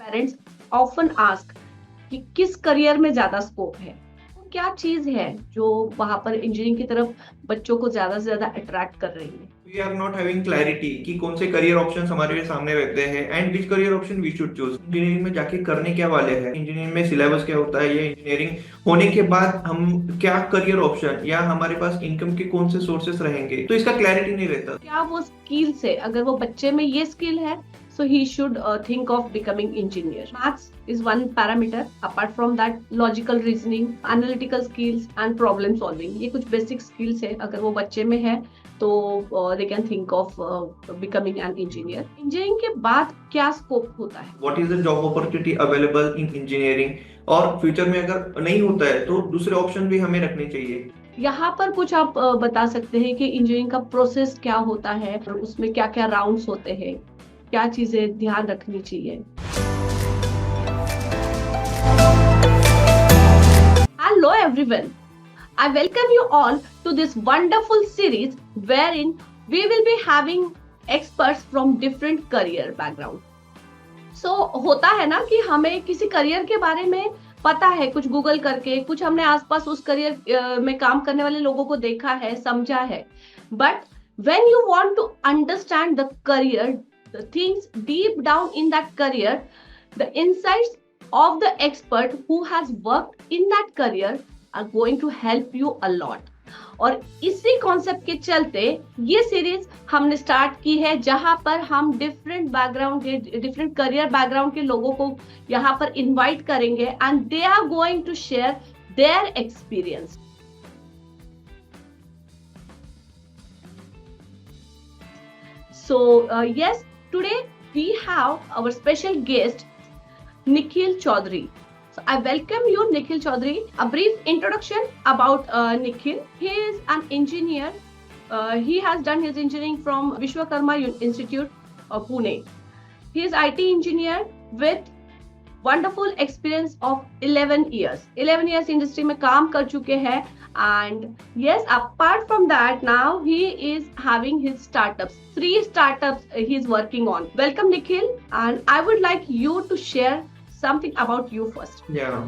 Parents often ask कि किस career में ज्यादा स्कोप है। वो क्या चीज है जो वहां पर इंजीनियरिंग की तरफ बच्चों को ज्यादा से ज्यादा अट्रैक्ट कर रही है। We are not having clarity कि कौन से करियर ऑप्शंस हमारे सामने रहते हैं and which career option we should choose. Engineering में जाके करने क्या वाले हैं, इंजीनियरिंग में सिलेबस क्या होता है, या इंजीनियरिंग होने के बाद हम क्या करियर ऑप्शन या हमारे पास इनकम के कौन से सोर्सेस रहेंगे, तो इसका क्लैरिटी नहीं रहता। क्या वो स्किल्स है, अगर वो बच्चे में ये स्किल है so he should think of becoming engineer. Maths is one parameter. Apart from that, logical reasoning, analytical skills and problem solving, ये कुछ basic skills है। अगर वो बच्चे में है तो they can think of becoming an engineer. Engineering के बाद क्या scope होता है? What is the job opportunity available in engineering, और फ्यूचर में अगर नहीं होता है तो दूसरे ऑप्शन भी हमें रखने चाहिए। यहाँ पर कुछ आप बता सकते हैं कि इंजीनियरिंग का प्रोसेस क्या होता है और उसमें क्या क्या राउंड्स होते हैं, क्या चीजें ध्यान रखनी चाहिए। Hello everyone, I welcome you all to this wonderful series wherein we will be having experts from different career background. So होता है ना कि हमें किसी करियर के बारे में पता है, कुछ गूगल करके, कुछ हमने आसपास उस करियर में काम करने वाले लोगों को देखा है, समझा है, but when you want to understand the career, the things deep down in that career, the insights of the expert who has worked in that career are going to help you a lot. और इसी concept के चलते ये series हमने start की है, जहां पर हम डिफरेंट बैकग्राउंड के, डिफरेंट करियर बैकग्राउंड के लोगों को यहाँ पर इनवाइट करेंगे and they are going to share their experience. So yes, today we have our special guest Nikhil Chaudhary. So I welcome you, Nikhil Chaudhary. A brief introduction about Nikhil. He is an engineer. He has done his engineering from Vishwakarma Institute, Pune. He is IT engineer with wonderful experience of 11 years. 11 years industry में काम कर चुके हैं. And yes, apart from that, now he is having his startups. 3 startups he is working on. Welcome, Nikhil. And I would like you to share something about you first. Yeah.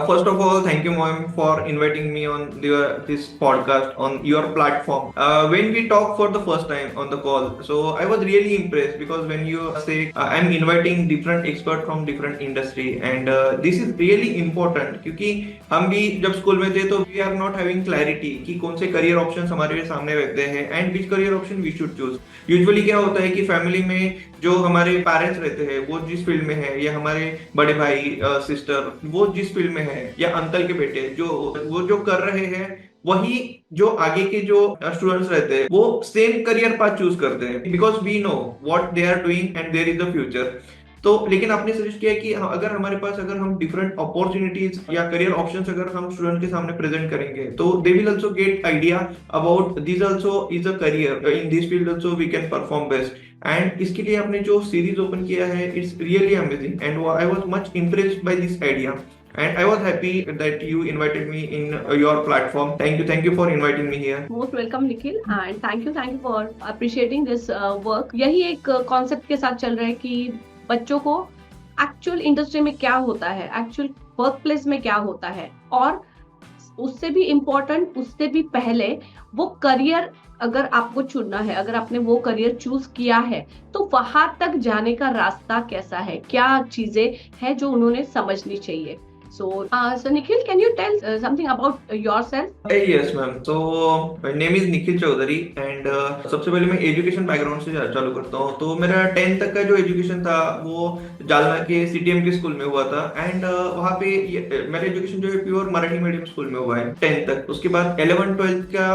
First of all, thank you, Moim, for inviting me on this podcast on your platform. When we talked for the first time on the call, so I was really impressed because when you say I'm inviting different experts from different industry, and this is really important क्योंकि हम भी जब school में थे तो we are not having clarity कि कौन से करियर ऑप्शंस हमारे सामने रहते हैं and which career option we should choose. Usually क्या होता है कि फैमिली में जो हमारे पेरेंट्स रहते हैं वो जिस फील्ड में है, या हमारे बड़े भाई सिस्टर वो जिस फील्ड में है, या अंकल के बेटे जो कर रहे हैं, वही जो आगे के जो स्टूडेंट्स रहते हैं वो सेम करियर पाथ चूज करते हैं because we know what they are doing and there is the future. तो लेकिन आपने सजेस्ट किया कि अगर हमारे पास अगर हम डिफरेंट अपॉर्चुनिटीज या करियर ऑप्शंस अगर हम स्टूडेंट के सामने प्रेजेंट करेंगे तो they will also get idea about this also is a career in this field also we can perform best. And इसके लिए आपने जो सीरीज ओपन किया है it's really amazing and I was much impressed by this idea and I was happy that you invited me in your platform. Thank you for inviting me here. Most welcome, Nikhil, and thank you for appreciating this work. यही एक concept के साथ चल रहा है कि बच्चों को एक्चुअल इंडस्ट्री में क्या होता है, एक्चुअल वर्क प्लेस में क्या होता है, और उससे भी इम्पोर्टेंट, उससे भी पहले वो करियर अगर आपको चुनना है, अगर आपने वो करियर चूज किया है तो वहां तक जाने का रास्ता कैसा है, क्या चीजें हैं जो उन्होंने समझनी चाहिए। So Nikhil, can you tell something about yourself? Yes, ma'am. So my name is Nikhil Chaudhary and सबसे पहले मैं एजुकेशन बैकग्राउंड से चालू करता हूँ। तो मेरा 10th तक का जो एजुकेशन था वो जालना के सीटीएम के स्कूल में हुआ था एंड वहाँ पे मेरा एजुकेशन जो है प्योर मराठी मीडियम स्कूल में हुआ है 10th तक। उसके बाद 11th 12th का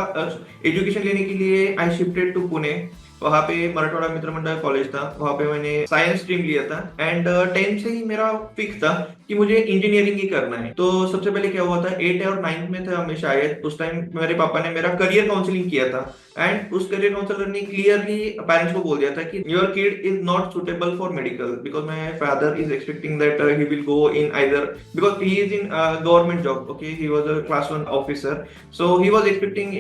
एजुकेशन लेने के लिए आई शिफ्टेड टू पुणे। वहाँ पे मराठवाड़ा मित्र मंडल कॉलेज था, वहाँ पे मैंने साइंस स्ट्रीम लिया था एंड 10th से ही मेरा फिक्स था कि मुझे इंजीनियरिंग ही करना है। तो सबसे पहले क्या हुआ था, 8 और 9th में था मैं शायद, उस टाइम मेरे पापा ने मेरा करियर काउंसलिंग किया था एंड उस करियर काउंसलर ने क्लियरली पेरेंट्स को बोल दिया था कि your kid is not suitable for medical because my father is expecting that he will go in either because he is in government job, okay, he was a class 1 officer, so he was expecting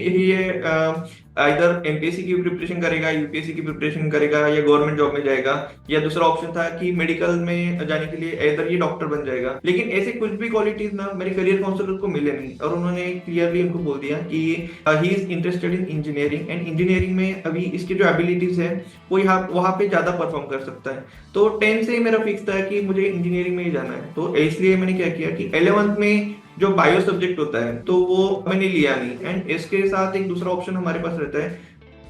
इधर MPSC की preparation करेगा, UPSC की preparation करेगा, या government job में जाएगा, या दूसरा ऑप्शन था कि मेडिकल में जाने के लिए इधर ये डॉक्टर बन जाएगा। लेकिन ऐसे कुछ भी क्वालिटीज ना मेरे करियर काउंसलर को मिले नहीं, और उन्होंने क्लियरली उनको बोल दिया कि he is interested in engineering, and engineering में अभी इसकी जो एबिलिटीज है वो यहाँ वहां पे ज्यादा परफॉर्म कर सकता है। तो 10 से मेरा फिक्स था कि मुझे इंजीनियरिंग में ही जाना है। तो इसलिए मैंने क्या किया कि 11th में जो बायो सब्जेक्ट होता है तो वो मैंने लिया नहीं, एंड इसके साथ एक दूसरा ऑप्शन हमारे पास रहता है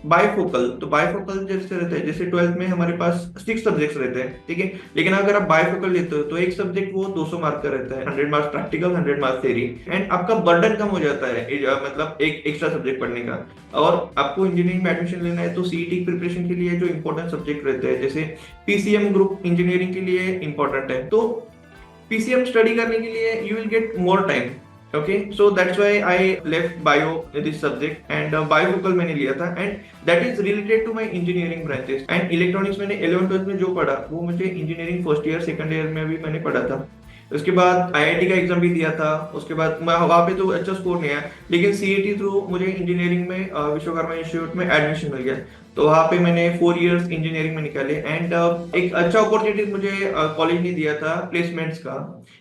बायफोकल। तो बायफोकल जैसे रहता है, जैसे 12th में हमारे पास 6 सब्जेक्ट्स रहते हैं, ठीक है, लेकिन अगर आप बायफोकल लेते हो तो एक सब्जेक्ट वो 200 मार्क का रहता है, 100 marks practical, 100 marks theory, and आपका बर्डन कम हो जाता है मतलब एक एक्स्ट्रा सब्जेक्ट पढ़ने का। और आपको इंजीनियरिंग में एडमिशन लेना है तो सीईटी प्रिपरेशन के लिए जो इंपॉर्टेंट सब्जेक्ट रहते हैं, जैसे पीसीएम ग्रुप इंजीनियरिंग के लिए इंपॉर्टेंट है, तो पीसीएम स्टडी करने के लिए you will get more time. Okay, so that's why I left bio this subject, and biofocal मैंने लिया था, and that is related to my engineering branches. And electronics मैंने 11th-12th में जो पढ़ा वो मुझे engineering first year second year में भी मैंने पढ़ा था। उसके बाद आईआईटी का एग्जाम भी दिया था, उसके बाद मैं वहाँ पे तो अच्छा स्कोर नहीं आया, लेकिन सीईटी थ्रू मुझे इंजीनियरिंग में विश्वकर्मा इंस्टीट्यूट में एडमिशन मिल गया। तो वहाँ पे मैंने 4 इयर्स इंजीनियरिंग में निकाले, एंड एक अच्छा अपॉर्चुनिटी मुझे कॉलेज ने दिया था प्लेसमेंट्स का।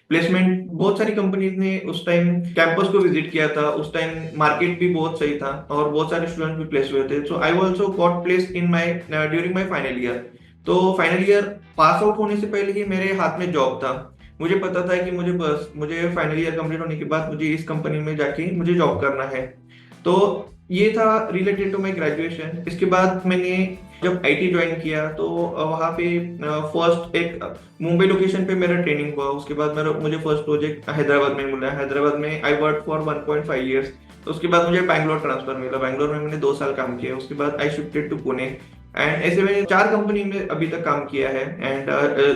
प्लेसमेंट बहुत सारी कंपनीज ने उस टाइम कैंपस को विजिट किया था, उस टाइम मार्केट भी बहुत सही था और बहुत सारे स्टूडेंट भी प्लेस हुए थे। So I also got place in my during my final year. तो फाइनल ईयर पास आउट होने से पहले ही मेरे हाथ में जॉब था। मुझे पता था कि मुझे फाइनल ईयर कंप्लीट होने के बाद मुझे इस कंपनी में जाके मुझे जॉब करना है। तो ये था रिलेटेड टू माय ग्रेजुएशन। इसके बाद मैंने जब आईटी ज्वाइन किया तो वहाँ पे फर्स्ट एक मुंबई लोकेशन पे मेरा ट्रेनिंग हुआ। उसके बाद मुझे फर्स्ट प्रोजेक्ट हैदराबाद में मिला। हैदराबाद में आई वर्क फॉर 1.5 इयर्स। तो उसके बाद मुझे बैंगलोर ट्रांसफर मिला। बैंगलोर में मैंने 2 साल काम किया। उसके बाद I shifted to Pune, and ऐसे मैंने 4 कंपनी में अभी तक काम किया है। एंड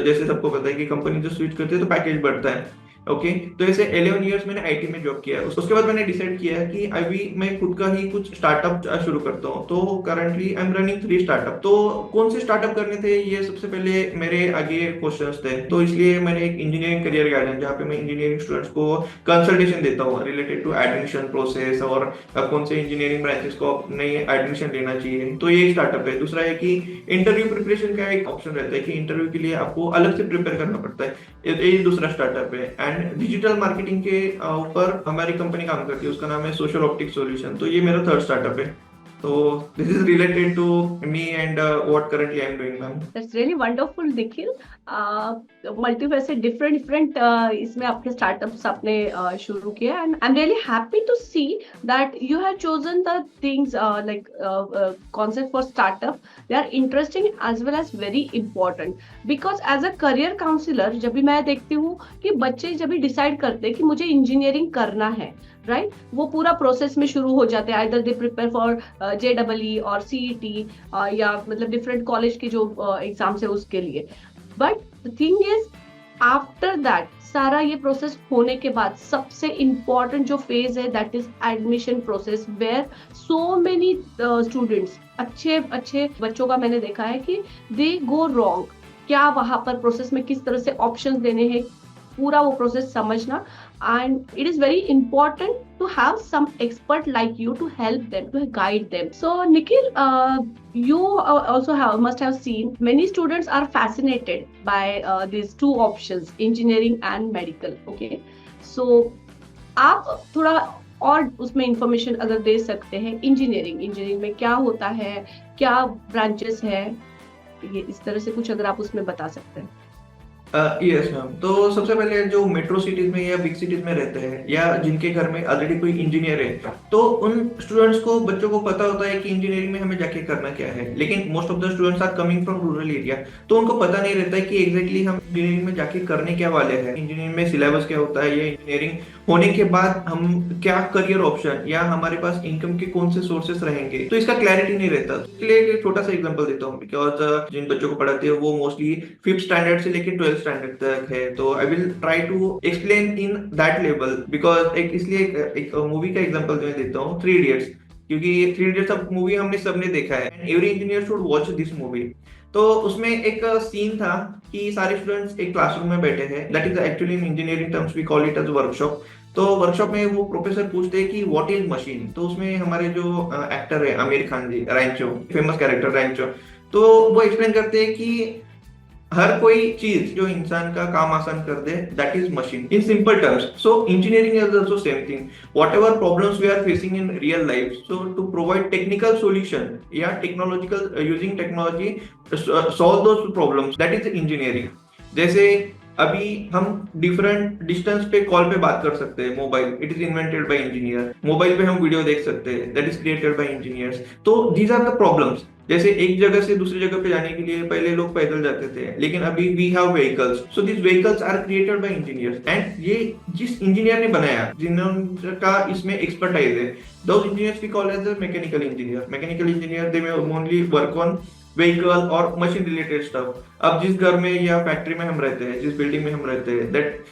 जैसे सबको पता है कि कंपनी जो स्विच करती है तो पैकेज बढ़ता है। ओके, तो ऐसे 11 इयर्स मैंने आईटी में जॉब किया है। उसके बाद मैंने डिसाइड किया है कि अभी मैं खुद का ही कुछ स्टार्टअप शुरू करता हूँ। तो currently I am running 3 startup. तो कौन से स्टार्टअप करने थे ये सबसे पहले मेरे आगे क्वेश्चंस थे। तो इसलिए मैंने एक इंजीनियरिंग करियर गाइडेंस, जहाँ पे मैं इंजीनियरिंग स्टूडेंट्स को कंसल्टेशन देता हूँ रिलेटेड टू एडमिशन प्रोसेस और कौन से इंजीनियरिंग ब्रांचेस को अपने एडमिशन लेना चाहिए। तो ये एक स्टार्टअप है। दूसरा है कि इंटरव्यू प्रिपरेशन का एक ऑप्शन रहता है कि इंटरव्यू के लिए आपको अलग से प्रिपेयर करना पड़ता है। ये दूसरा स्टार्टअप है। एंड डिजिटल मार्केटिंग के ऊपर हमारी कंपनी काम करती है, उसका नाम है सोशल ऑप्टिक सॉल्यूशन। तो ये मेरा थर्ड स्टार्टअप है। तो this is related to me and what currently I am doing ma'am. That's really wonderful Nikhil. Multifaceted different इसमें आपके स्टार्टअप्स आपने शुरू किया, and I am really happy to see that you have chosen the things like concept for startup. They are interesting as well as very important, because as a career counselor जब भी मैं देखती हूँ कि बच्चे जब भी डिसाइड करते हैं कि मुझे इंजीनियरिंग करना है, राइट, वो पूरा प्रोसेस में शुरू हो जाते हैं। Either they prepare for JEE और CET या मतलब डिफरेंट कॉलेज के जो एग्जाम्स है उसके लिए। But the thing is after that सारा ये प्रोसेस होने के बाद सबसे इम्पोर्टेंट जो फेज है that is admission process, where so many students, अच्छे अच्छे बच्चों का मैंने देखा है कि दे गो रॉन्ग। क्या वहां पर प्रोसेस में किस तरह से ऑप्शंस देने हैं, पूरा वो प्रोसेस समझना, and it is very important to have some expert like you to help them, to guide them. So Nikhil, you also must have seen many students are fascinated by these 2 options, engineering and medical. Okay, so आप थोड़ा और उसमें information अगर दे सकते हैं, engineering में क्या होता है, क्या ब्रांचेस है, ये इस तरह से कुछ अगर आप उसमें बता सकते हैं। Yes ma'am. तो सबसे पहले जो मेट्रो सिटीज में या बिग सिटीज में रहते हैं या जिनके घर में ऑलरेडी कोई इंजीनियर है, तो उन स्टूडेंट्स को, बच्चों को पता होता है कि इंजीनियरिंग में हमें जाके करना क्या है। लेकिन most of the students are coming from rural area, तो उनको पता नहीं रहता है कि एग्जैक्टली हम इंजीनियरिंग में जाके करने क्या वाले हैं, इंजीनियरिंग में सिलेबस क्या होता है, या इंजीनियरिंग होने के बाद हम क्या करियर ऑप्शन या हमारे पास इनकम के कौन से सोर्सेस रहेंगे, तो इसका क्लैरिटी नहीं रहता। तो इसलिए एक छोटा सा एग्जांपल देता हूँ, बिकॉज जिन बच्चों को पढ़ाते हैं वो मोस्टली 5th स्टैंडर्ड से लेकर 12th स्टैंडर्ड तक है। तो I will try to explain in that level, because इसलिए एक मूवी का एग्जांपल मैं देता हूँ, 3 इडियट्स। क्योंकि 3 इडियट्स अब मूवी हमने सबने देखा है, every engineer should watch this movie. तो उसमें एक सीन था कि सारे स्टूडेंट्स एक क्लासरूम में बैठे हैं, that is actually in engineering terms we call it as workshop. तो वर्कशॉप में वो प्रोफेसर पूछते हैं कि व्हाट इज मशीन। तो उसमें हमारे जो एक्टर है आमिर खान जी, रैंचो, फेमस कैरेक्टर रैंचो, तो वो एक्सप्लेन करते हैं कि हर कोई चीज जो इंसान का काम आसान कर दे, that is machine in simple terms. So engineering is also same thing. Whatever problems we are facing in real life, so to provide technical solution या technological using technology solve those problems, that is engineering. जैसे अभी हम different distance पे call पे बात कर सकते हैं। Mobile, it is invented by engineer. Mobile पे हम वीडियो देख सकते हैं, that is created by engineers. तो दीज आर द प्रॉब्लम्स। जैसे एक जगह से दूसरी जगह पे जाने के लिए पहले लोग पैदल जाते थे, लेकिन अभी we have vehicles. So this vehicles are created by engineers, and ये जिस इंजीनियर ने बनाया, जिनका इसमें एक्सपर्टाइज है, those engineers we call as a mechanical engineer. Mechanical engineer, they may only work on vehicle और मशीन रिलेटेड स्टफ। अब जिस घर में या फैक्ट्री में हम रहते हैं, जिस बिल्डिंग में हम रहते हैं, that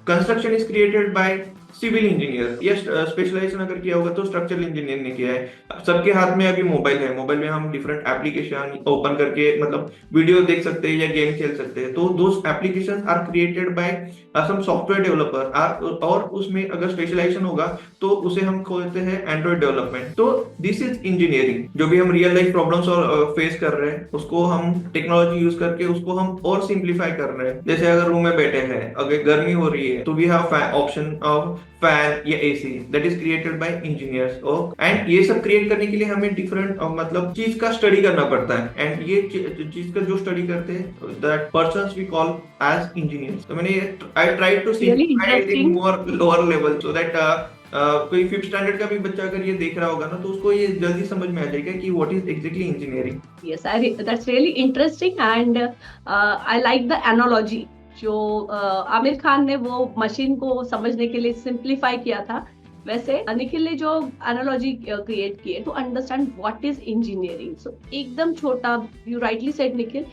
construction is created by civil engineer. या स्पेशलाइजेशन अगर किया होगा तो स्ट्रक्चरल इंजीनियर ने किया है। सबके हाथ में अभी मोबाइल है, मोबाइल में हम डिफरेंट एप्लीकेशन ओपन करके मतलब वीडियो देख सकते हैं या गेम खेल सकते हैं। तो those applications are created by some software developer, और उसमें अगर स्पेशलाइजेशन होगा तो उसे हम खोलते हैं एंड्रॉइड डेवलपमेंट। तो दिस इज इंजीनियरिंग। जो भी हम रियल लाइफ प्रॉब्लम्स और फेस कर रहे हैं, उसको हम टेक्नोलॉजी यूज करके उसको हम और सिंप्लीफाई कर रहे हैं। जैसे अगर रूम में बैठे हैं, अगर गर्मी हो रही है, तो we have option of fan या AC, that is created by engineers. And ये सब क्रिएट करने के लिए हमें डिफरेंट मतलब चीज का स्टडी करना पड़ता है, एंड ये चीज का जो स्टडी करते हैं, that persons we call as engineers. तो मैंने I try to simplify it in more lower level, so that कोई 5th स्टैंडर्ड का भी बच्चा अगर ये देख रहा होगा ना, तो उसको ये जल्दी समझ में आ जाएगा कि what is exactly engineering. Yes, that's really interesting and I like the analogy जो आमिर खान ने वो मशीन को समझने के लिए सिंप्लीफाई किया था। वैसे निखिल ने जो एनालॉजी क्रिएट की है to understand what is engineering. So एकदम छोटा, you rightly said Nikhil,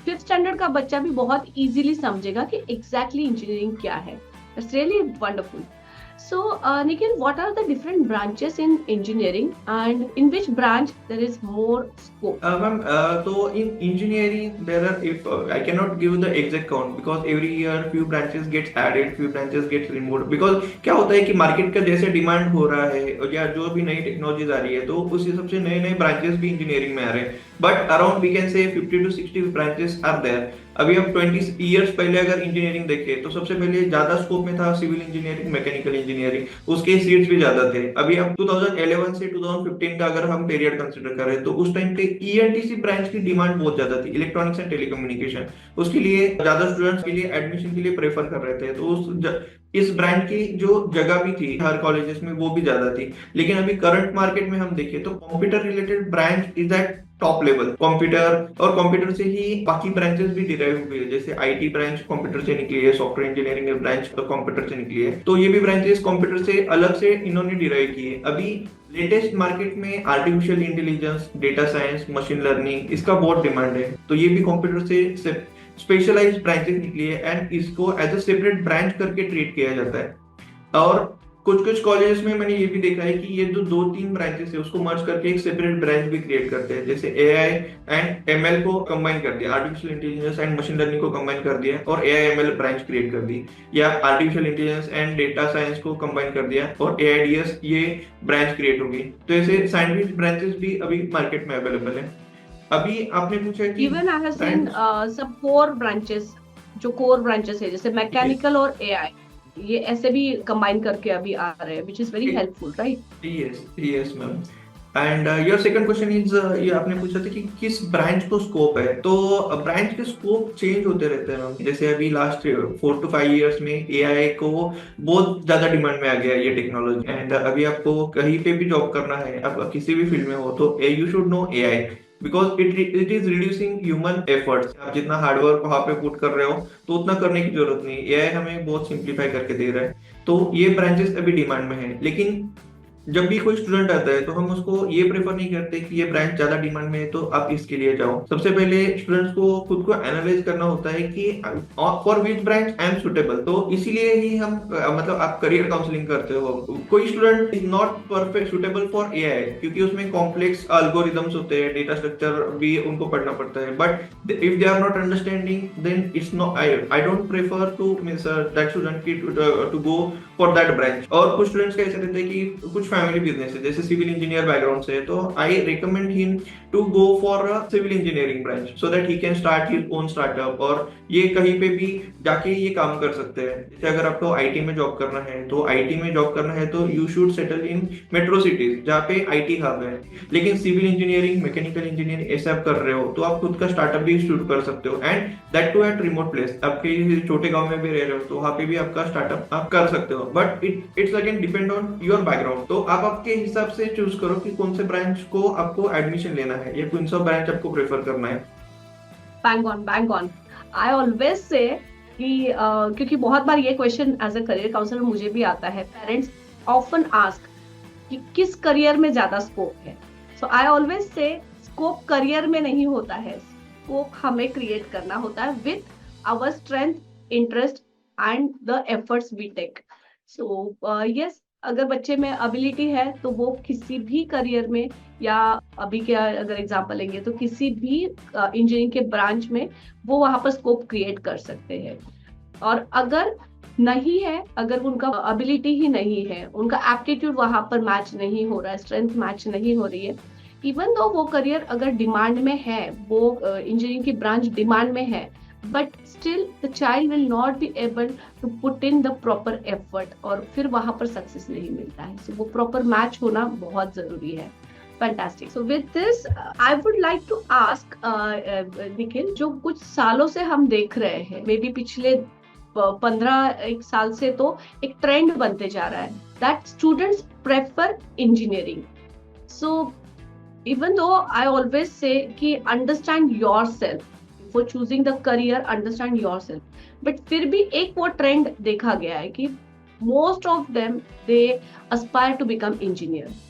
5th standard का बच्चा भी बहुत इजीली समझेगा कि एग्जैक्टली इंजीनियरिंग क्या है। That's really wonderful. So, Nikhil, what are the different branches in engineering, and in which branch there is more scope? Ma'am, so in engineering there are, if I cannot give the exact count because every year few branches gets added, few branches gets removed, because क्या होता है कि market का जैसे demand हो रहा है या जो भी नई टेक्नोलॉजीज आ रही है, तो उस हिसाब से नए नए ब्रांचेस भी इंजीनियरिंग में आ रहे हैं। But around we can say 50 to 60 branches are there. अभी हम 20 इयर्स पहले अगर इंजीनियरिंग देखें तो सबसे पहले ज्यादा स्कोप में था सिविल इंजीनियरिंग, मैकेनिकल इंजीनियरिंग, उसके सीट्स भी ज्यादा थे। अभी हम 2011 से 2015 का अगर हम पीरियड कंसिडर करें, तो उस टाइम पे ईएनटीसी ब्रांच की डिमांड बहुत ज्यादा थी, इलेक्ट्रॉनिक्स एंड टेलीकम्युनिकेशन। उसके लिए ज्यादा स्टूडेंट्स के लिए एडमिशन के लिए प्रेफर कर रहे थे, तो इस ब्रांड की जो जगह भी थी हर कॉलेजेस में वो भी ज्यादा थी। लेकिन अभी करंट मार्केट में हम देखें तो computer related branch is eight top level. Computer, और कंप्यूटर से ही बाकी ब्रांचेस भी डिराइव हुए हैं, जैसे आईटी ब्रांच कंप्यूटर से निकली है, सॉफ्टवेयर इंजीनियरिंग ब्रांच कंप्यूटर से निकली है। तो ये भी ब्रांचेस कंप्यूटर से अलग से इन्होंने डिराइव की है। अभी लेटेस्ट मार्केट में artificial intelligence, data science, machine learning, इसका बहुत डिमांड है। तो ये भी कंप्यूटर से स्पेशलाइज्ड ब्रांचेस निकली है, एंड इसको एज अ सेपरेट ब्रांच करके ट्रीट किया जाता है। और कुछ कुछ कॉलेजेस में मैंने ये भी देखा है कि ये जो 2-3 ब्रांचेस है उसको मर्ज करके एक सेपरेट ब्रांच भी क्रिएट करते हैं। जैसे एआई एंड एमएल को कंबाइन कर दिया, artificial intelligence and machine learning को कंबाइन कर दिया और एआई एमएल ब्रांच क्रिएट कर दी, या artificial intelligence and data science को कंबाइन कर दिया और एआईडीएस ये ब्रांच क्रिएट होगी। तो ऐसे साइंटिफिक ब्रांचेस भी अभी मार्केट में अवेलेबल है। अभी आपने पूछा कि इवन आई हैव सीन सब कोर ब्रांचेस, जो कोर ब्रांचेस है जैसे मैकेनिकल और एआई, ये ऐसे भी कंबाइन करके अभी आ रहे हैं, which is very helpful, right? Yes ma'am. And your second question is, ये आपने पूछा था कि किस ब्रांच को स्कोप है। तो ब्रांच के स्कोप चेंज होते रहते हैं मैम। जैसे अभी लास्ट 4 to 5 इयर्स में एआई को बहुत ज्यादा डिमांड में आ गया ये टेक्नोलॉजी, एंड अभी आपको कहीं पे भी जॉब करना है, आप किसी भी फील्ड में हो, तो you should know AI, because it is reducing human efforts. आप जितना हार्डवर्क वहां पे पुट कर रहे हो तो उतना करने की जरूरत नहीं, एआई हमें बहुत सिंप्लीफाई करके दे रहा है। तो ये ब्रांचेस अभी डिमांड में है। लेकिन जब भी कोई स्टूडेंट आता है तो हम उसको ये प्रेफर नहीं करते कि ये ब्रांच ज्यादा डिमांड में है तो आप इसके लिए जाओ। सबसे पहले स्टूडेंट्स को खुद को एनालाइज करना होता है कि for which branch I am suitable. तो इसीलिए ही हम मतलब आप करियर काउंसलिंग करते हो। कोई student is not perfect suitable for AI क्योंकि उसमें कॉम्प्लेक्स अल्गोरिदम्स होते हैं, डेटा स्ट्रक्चर भी उनको पढ़ना पड़ता है। But if they are not understanding then it's not, I don't prefer to means that student की to go for that branch. और कुछ स्टूडेंट्स का ऐसे रहता है कि कुछ फैमिली बिजनेस है, जैसे सिविल इंजीनियर बैकग्राउंड से, तो I recommend him to go for a civil engineering branch so that he can start his own startup और ये कहीं पे भी जाके ये काम कर सकते हैं। जैसे अगर आपको आईटी में जॉब करना है तो आईटी में जॉब करना है तो you should settle in metro cities जहाँ पे आईटी हब है। लेकिन सिविल इंजीनियरिंग, मैकेनिकल इंजीनियरिंग ऐसे आप कर रहे हो तो आप खुद का स्टार्टअप भी शुरू कर सकते हो, and that too at remote place. आपके छोटे गांव में भी रह रहे हो तो वहां पे भी आपका स्टार्टअप आप कर सकते हो। But it's again depend on your background. तो आप आपके हिसाब से चूज करो कि कौन से ब्रांच को आपको एडमिशन लेना है या कौन सा ब्रांच आपको प्रेफर करना है। Bang on, bang on. I always say कि क्योंकि बहुत बार ये question as a career counsellor मुझे भी आता है, पेरेंट्स ऑफन आस्क कि किस करियर में ज्यादा स्कोप है। So I always say scope career में नहीं होता है, स्कोप हमें क्रिएट करना होता है with our strength, interest and the efforts we take. So yes, अगर बच्चे में एबिलिटी है तो वो किसी भी करियर में, या अभी के अगर एग्जांपल लेंगे तो किसी भी इंजीनियरिंग के ब्रांच में वो वहां पर स्कोप क्रिएट कर सकते हैं। और अगर नहीं है, अगर उनका एबिलिटी ही नहीं है, उनका एप्टीट्यूड वहां पर मैच नहीं हो रहा है, स्ट्रेंथ मैच नहीं हो रही है, इवन दो वो करियर अगर डिमांड में है, वो इंजीनियरिंग की ब्रांच डिमांड में है, but still the child will not be able to put in the proper effort, और फिर वहां पर सक्सेस नहीं मिलता है। सो वो प्रॉपर मैच होना बहुत जरूरी है। Fantastic. So with this I would like to ask Nikhil, जो कुछ सालों से हम देख रहे हैं, मे बी पिछले 15 साल से तो एक ट्रेंड बनते जा रहा है that students prefer engineering. So even though I always say कि understand yourself for choosing the career, understand yourself, but फिर भी एक वो trend देखा गया है कि most of them they aspire to become engineers।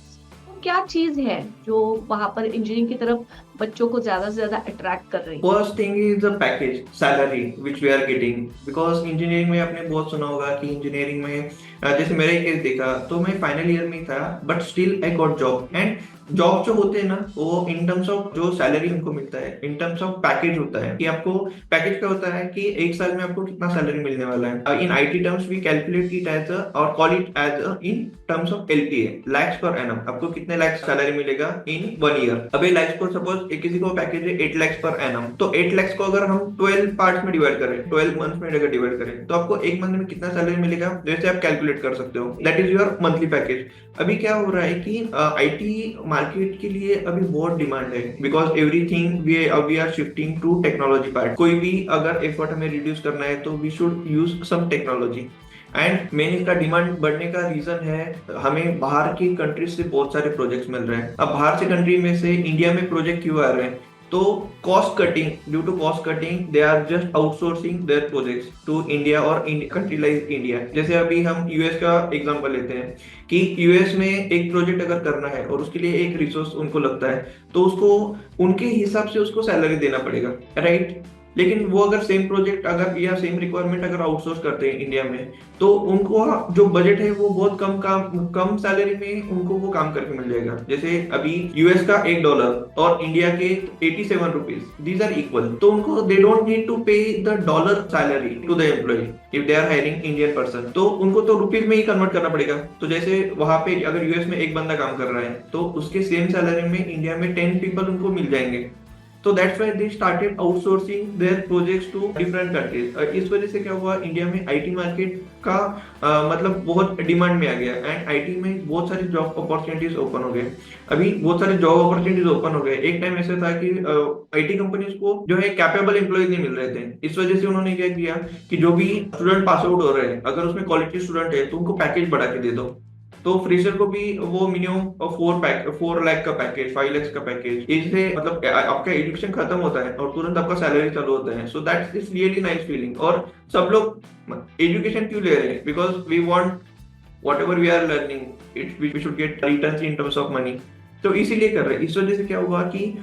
तो क्या चीज है जो वहां पर इंजीनियरिंग की तरफ बच्चों को ज्यादा से ज्यादा अट्रैक्ट कर रही है? First thing is the package salary which we are getting, because engineering में आपने बहुत सुना होगा कि इंजीनियरिंग में जैसे मेरा केस देखा तो मैं फाइनल ईयर में था but still I got job. And job जो होते हैं ना वो इन टर्म्स ऑफ जो सैलरी उनको मिलता है, इन टर्म्स ऑफ पैकेज होता है कि आपको पैकेज क्या होता है कि एक साल में आपको कितना सैलरी मिलने वाला है। In IT terms we calculate it as और call it as in terms of LPA, lakhs per annum. आपको कितने लैक्स सैलरी मिलेगा इन 1 ईयर। अब ये लैक्स को सपोज किसी को पैकेज है 8 लैक्स पर एनम, तो 8 लैक्स को अगर हम 12 पार्ट्स में डिवाइड करें, 12 मंथ्स में अगर डिवाइड करें तो आपको एक मंथ में कितना सैलरी मिलेगा जैसे आप कैलकुलेट कर सकते हो। That is your monthly package. अभी क्या हो रहा है कि आईटी मार्केट के लिए अभी बहुत डिमांड है, because everything we are shifting to technology part. कोई भी अगर एफर्ट हमें रिड्यूस करना है तो we should use some technology. And main इसका डिमांड बढ़ने का रीजन है, हमें बाहर की कंट्रीज से बहुत सारे प्रोजेक्ट्स मिल रहे हैं। अब बाहर से कंट्री में से इंडिया में प्रोजेक्ट क्यों आ रहे हैं? तो cost cutting, due to cost cutting they are just outsourcing their projects to India और कंट्री लाइक इंडिया। जैसे अभी हम यूएस का एग्जांपल लेते हैं कि यूएस में एक प्रोजेक्ट अगर करना है और उसके लिए एक रिसोर्स उनको लगता है तो उसको उनके हिसाब से उसको सैलरी देना पड़ेगा, राइट? लेकिन वो अगर सेम प्रोजेक्ट अगर या सेम रिक्वायरमेंट अगर आउटसोर्स करते हैं इंडिया में तो उनको जो बजट है वो बहुत कम सैलरी में उनको वो काम करके मिल जाएगा। जैसे अभी यूएस का $1 और इंडिया के 87 रुपीज, दीज आर इक्वल। तो उनको they don't need to pay the dollar salary to the employee if they are hiring Indian person, तो उनको तो रुपीज में ही कन्वर्ट करना पड़ेगा। तो जैसे वहां पे अगर यूएस में एक बंदा काम कर रहा है तो उसके सेम सैलरी में इंडिया में 10 पीपल उनको मिल जाएंगे। तो that's why they started outsourcing their projects to different countries. इस वजह से क्या हुआ, इंडिया में आईटी मार्केट का मतलब बहुत डिमांड में आ गया एंड आईटी में बहुत सारी जॉब अपॉर्चुनिटीज ओपन हो गए। अभी बहुत सारे जॉब अपॉर्चुनिटीज ओपन हो गए। एक टाइम ऐसा था कि आईटी कंपनीज को जो है कैपेबल एम्प्लॉयज नहीं मिल रहे थे। इस वजह से उन्होंने क्या किया कि जो भी स्टूडेंट पास आउट हो रहे हैं अगर उसमें क्वालिटी स्टूडेंट है तो उनको पैकेज बढ़ा के दे दो। तो फ्रेशर को भी वो मिनिमम 4 लाख का पैकेज, 5 लाख का पैकेज, इससे मतलब आपका एजुकेशन खत्म होता है और तुरंत आपका सैलरी चालू होता है। So that's is really nice feeling. और सब लोग एजुकेशन क्यों ले रहे हैं? Because we want whatever we are learning, we should get returns in terms of money. तो इसीलिए कर रहे हैं। इस वजह से क्या हुआ कि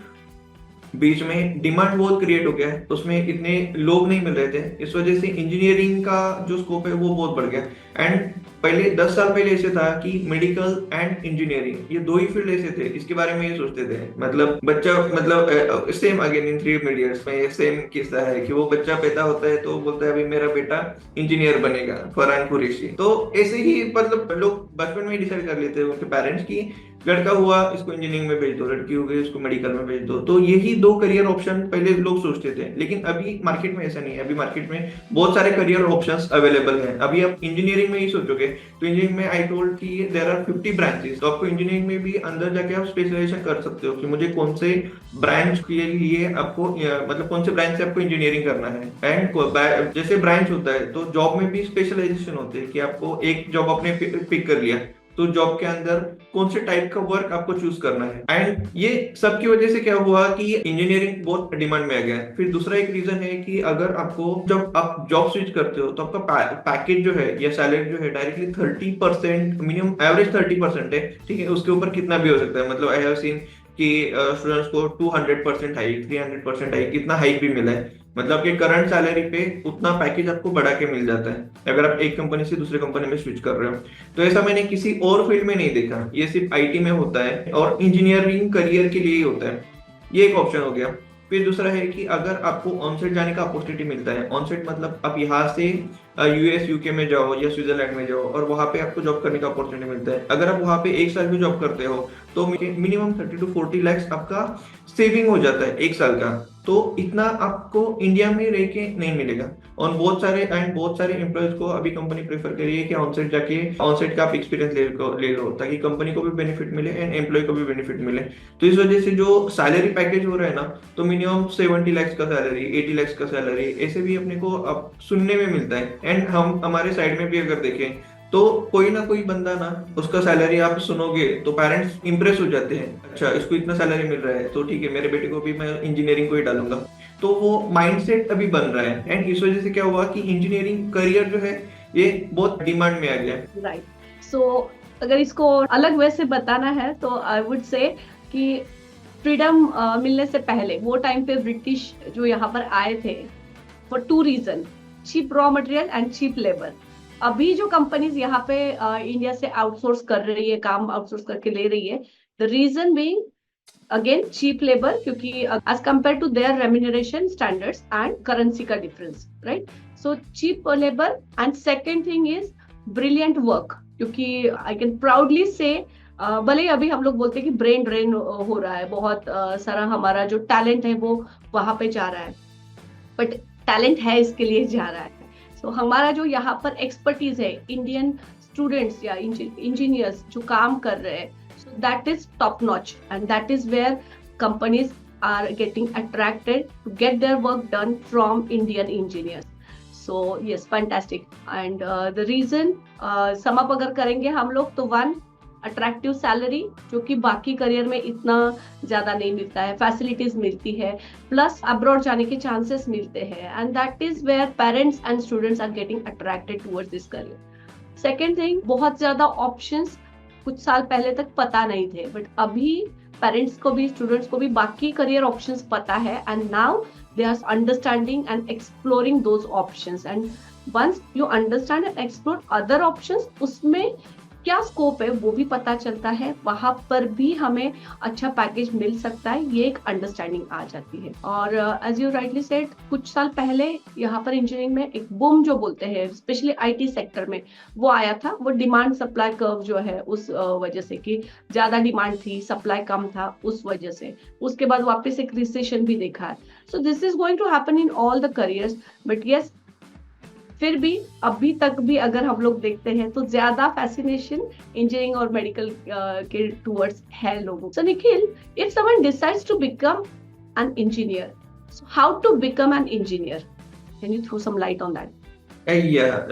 बीच में डिमांड बहुत क्रिएट हो गया है, उसमें इतने लोग नहीं मिल रहे थे, इस वजह से इंजीनियरिंग का जो स्कोप है वो बहुत बढ़ गया। एंड पहले 10 साल पहले ऐसे था कि मेडिकल एंड इंजीनियरिंग ये दो ही फील्ड ऐसे थे, इसके बारे में ये सोचते थे। मतलब बच्चा मतलब सेम अगेन इन 3 मीडियर्स में सेम किस्सा है कि वो बच्चा पैदा होता है तो बोलता है अभी मेरा बेटा इंजीनियर बनेगा, फरहान कुरैशी। तो ऐसे ही मतलब लोग बचपन में डिसाइड कर लेते हैं उनके पेरेंट्स की लड़का हुआ इसको इंजीनियरिंग में भेज दो, लड़की हो गई इसको मेडिकल में भेज दो। तो यही दो करियर ऑप्शन पहले लोग सोचते थे, लेकिन अभी मार्केट में ऐसा नहीं है। अभी मार्केट में बहुत सारे करियर ऑप्शंस अवेलेबल हैं। अभी आप इंजीनियरिंग में ही सोचोगे तो इंजीनियरिंग में आई टोल्ड कि देयर आर 50 ब्रांचेस, तो आपको इंजीनियरिंग में भी अंदर जाके आप स्पेशलाइजेशन कर सकते हो कि मुझे कौन से ब्रांच के लिए आपको मतलब कौन से ब्रांच से आपको इंजीनियरिंग करना है। एंड जैसे ब्रांच होता है तो जॉब में भी स्पेशलाइजेशन होते हैं कि आपको एक जॉब आपने पिक कर लिया तो जॉब के अंदर कौन से टाइप का वर्क आपको चूज करना है। एंड ये सब की वजह से क्या हुआ कि इंजीनियरिंग बहुत डिमांड में आ गया है। फिर दूसरा एक रीजन है कि अगर आपको जब आप जॉब स्विच करते हो तो आपका पैकेज जो है या सैलरी जो है डायरेक्टली 30%, मिनिमम एवरेज 30% है, ठीक है। उसके ऊपर कितना भी हो सकता है। मतलब आई हैव सीन कि स्टूडेंट्स को 200% हाइक, 300% हाइक, इतना हाइक भी मिला है। मतलब कि करंट सैलरी पे उतना पैकेज आपको बढ़ा के मिल जाता है अगर आप एक कंपनी से दूसरे कंपनी में स्विच कर रहे हो। तो ऐसा मैंने किसी और फील्ड में नहीं देखा, ये सिर्फ आईटी में होता है और इंजीनियरिंग करियर के लिए ही होता है। ये एक ऑप्शन हो गया। फिर दूसरा है कि अगर आपको ऑनसाइट जाने का अपॉर्चुनिटी मिलता है, ऑनसाइट मतलब आप यहाँ से यूएस यूके में जाओ या स्विट्जरलैंड में जाओ और वहां पे आपको जॉब करने का अपॉर्चुनिटी मिलता है। अगर आप वहां पे 1 साल भी जॉब करते हो तो मिनिमम 30 to 40 लाख आपका सेविंग हो जाता है 1 साल का। तो इतना आपको इंडिया में रह के नहीं मिलेगा। और बहुत सारे एम्प्लॉयज को अभी कंपनी प्रेफर करिए कि ऑनसाइट जाके ऑनसाइट का आप एक्सपीरियंस ले लो ताकि कंपनी को भी बेनिफिट मिले एंड एम्प्लॉय को भी बेनिफिट मिले। तो इस वजह से जो सैलरी पैकेज हो रहा है ना, तो मिनिमम 70 लाख का सैलरी, 80 लाख का सैलरी ऐसे भी अपने को अब सुनने में मिलता है। एंड हम हमारे साइड में भी अगर देखें तो कोई ना कोई बंदा ना उसका सैलरी आप सुनोगे तो पेरेंट्स इंप्रेस हो जाते हैं, अच्छा इसको इतना सैलरी मिल रहा है तो ठीक है मेरे बेटे को भी मैं इंजीनियरिंग को ही डालूंगा। तो वो माइंडसेट अभी बन रहा है एंड इस वजह से क्या हुआ कि इंजीनियरिंग करियर जो है ये बहुत डिमांड में आ गया है। राइट। सो अगर इसको अलग वे से बताना है तो आई वुड से कि फ्रीडम मिलने से पहले वो टाइम पे ब्रिटिश जो यहाँ पर आए थे for 2 reason, cheap raw material and cheap labour. अभी जो कंपनीज यहाँ पे इंडिया से आउटसोर्स कर रही है, काम आउटसोर्स करके ले रही है, the reason being again cheap labour, क्योंकि as compare to their remuneration standards and currency का difference, right. So cheap labour and second thing is brilliant work, क्योंकि आई कैन प्राउडली से भले ही अभी हम लोग बोलते हैं कि ब्रेन ड्रेन हो रहा है, बहुत सारा हमारा जो टैलेंट है वो वहां पे जा रहा है, बट टैलेंट है इसके लिए जा रहा है। So, हमारा जो यहाँ पर एक्सपर्टीज है, इंडियन स्टूडेंट्स या इंजीनियर्स जो काम कर रहे हैं, so that is top notch and that is where companies are getting attracted to get their work done from Indian engineers. So yes, fantastic. And the reason sum up अगर करेंगे हम लोग तो 1, अट्रैक्टिव सैलरी जो कि बाकी career में इतना ज्यादा नहीं मिलता है, फैसिलिटीज मिलती है, प्लस अब्रॉड जाने के चांसेस मिलते हैं and that is where parents and students are getting attracted towards this career. Second thing, बहुत ज्यादा ऑप्शंस कुछ साल पहले तक पता नहीं थे, बट अभी पेरेंट्स को भी स्टूडेंट्स को भी बाकी करियर ऑप्शंस पता है and now they are understanding and exploring those options. And once you understand and explore other options, उसमें क्या स्कोप है वो भी पता चलता है, वहां पर भी हमें अच्छा पैकेज मिल सकता है, ये एक अंडरस्टैंडिंग आ जाती है। और एज यू राइटली सेड, कुछ साल पहले यहाँ पर इंजीनियरिंग में एक बूम जो बोलते हैं, स्पेशली आईटी सेक्टर में वो आया था। वो डिमांड सप्लाई कर्व जो है उस वजह से कि ज्यादा डिमांड थी, सप्लाई कम था, उस वजह से उसके बाद वापस एक रिसेशन भी देखा है। So this is going to happen in all the careers, but yes फिर भी अभी तक भी अगर हम लोग देखते हैं तो ज्यादा फैसिनेशन इंजीनियरिंग और मेडिकल के टुवर्ड्स है लोगों। So Nikhil, if someone decides to become an engineer, so how to become an engineer, can you throw some light on that?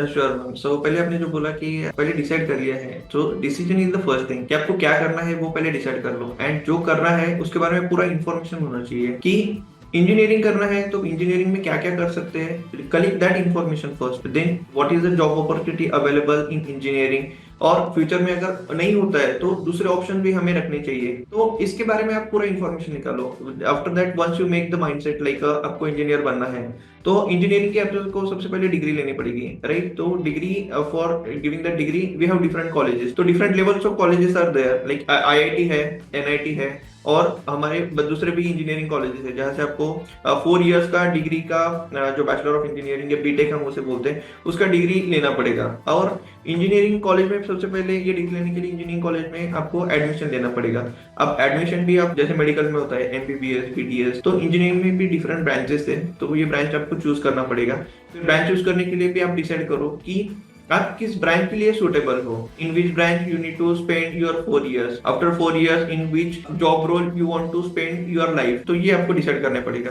Sure ma'am. So पहले आपने जो बोला कि पहले डिसाइड कर लिया है, तो decision is the first thing कि आपको क्या करना है वो पहले डिसाइड कर लो। एंड जो करना है उसके बारे में पूरा इन्फॉर्मेशन होना चाहिए कि इंजीनियरिंग करना है तो इंजीनियरिंग में क्या क्या कर सकते हैं, collect that information first, then what is the job opportunity available in engineering, और फ्यूचर में अगर नहीं होता है तो दूसरे ऑप्शन भी हमें रखने चाहिए। तो इसके बारे में आप पूरा इन्फॉर्मेशन निकालो। After that once you make the mindset like आपको इंजीनियर बनना है, तो इंजीनियरिंग की आपको सबसे पहले डिग्री लेनी पड़ेगी, राइट। तो degree, for giving the degree we have different colleges, तो different levels of colleges are there, like IIT है, एनआईटी है, और हमारे दूसरे भी इंजीनियरिंग कॉलेजेस है जहाँ से आपको 4 इयर्स का डिग्री का जो बैचलर ऑफ इंजीनियरिंग या बीटेक हम उसे बोलते हैं, उसका डिग्री लेना पड़ेगा। और इंजीनियरिंग कॉलेज में सबसे पहले ये डिग्री लेने के लिए इंजीनियरिंग कॉलेज में आपको एडमिशन लेना पड़ेगा। अब एडमिशन भी आप जैसे मेडिकल में होता है एमबीबीएस, बीडीएस, तो इंजीनियरिंग में भी डिफरेंट ब्रांचेस है, तो ये ब्रांच आपको चूज करना पड़ेगा। फिर ब्रांच चूज करने के लिए भी आप डिसाइड करो कि आप किस ब्रांच के लिए सुटेबल हो, in which branch you need to spend your 4 years, after 4 years in which job role you want to spend your life, तो ये आपको डिसाइड करना पड़ेगा।